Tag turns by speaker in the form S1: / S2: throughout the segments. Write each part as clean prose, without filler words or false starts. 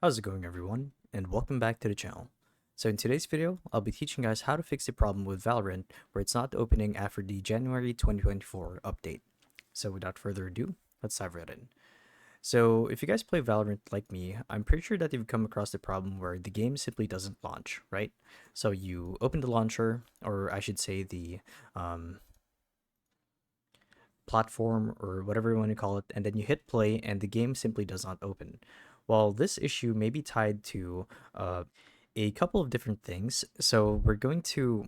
S1: How's it going, everyone, and welcome back to the channel. So in today's video, I'll be teaching you guys how to fix the problem with Valorant where it's not opening after the January 2024 update. So without further ado, let's dive right in. So if you guys play Valorant like me, I'm pretty sure that you've come across the problem where the game simply doesn't launch, right? So you open the launcher, or I should say the um, platform or whatever you want to call it, and then you hit play and the game simply does not open. Well, this issue may be tied to a couple of different things, so we're going to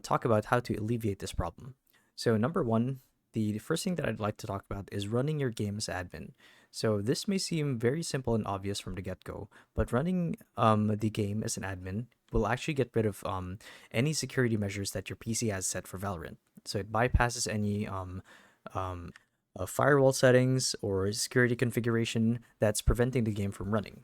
S1: talk about how to alleviate this problem. So, number one, the first thing that I'd like to talk about is running your game as admin. So, this may seem very simple and obvious from the get go, but running the game as an admin will actually get rid of any security measures that your PC has set for Valorant. So, it bypasses any um, firewall settings or security configuration that's preventing the game from running.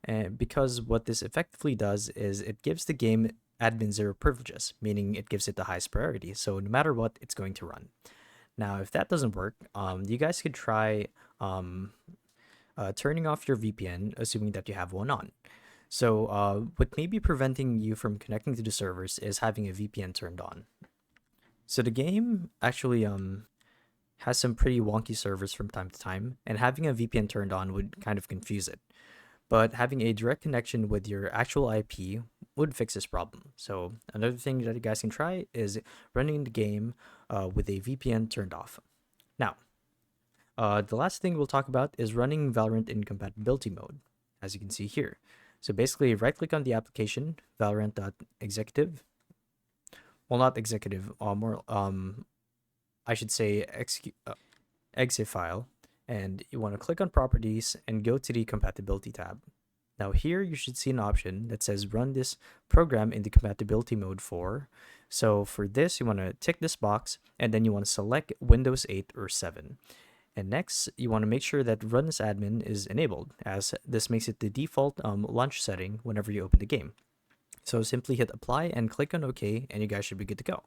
S1: And because what this effectively does is it gives the game admin zero privileges, meaning it gives it the highest priority. So no matter what, it's going to run. Now, if that doesn't work, you guys could try turning off your VPN, assuming that you have one on. So what may be preventing you from connecting to the servers is having a VPN turned on. So the game actually has some pretty wonky servers from time to time, and having a VPN turned on would kind of confuse it. But having a direct connection with your actual IP would fix this problem. So another thing that you guys can try is running the game with a VPN turned off. Now, the last thing we'll talk about is running Valorant in compatibility mode, as you can see here. So basically, right-click on the application, Valorant.executive. Well, not executive, more I should say exe file, and you want to click on properties and go to the compatibility tab. Now here you should see an option that says run this program in the compatibility mode for. So for this, you want to tick this box and then you want to select Windows 8 or 7. And next, you want to make sure that run as admin is enabled, as this makes it the default launch setting whenever you open the game. So simply hit apply and click on OK, and you guys should be good to go.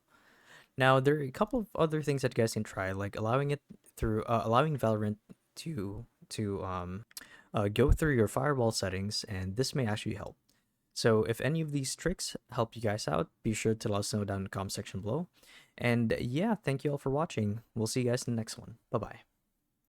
S1: Now, there are a couple of other things that you guys can try, like allowing Valorant to go through your firewall settings, and this may actually help. So, if any of these tricks help you guys out, be sure to let us know down in the comment section below. And yeah, thank you all for watching. We'll see you guys in the next one. Bye bye.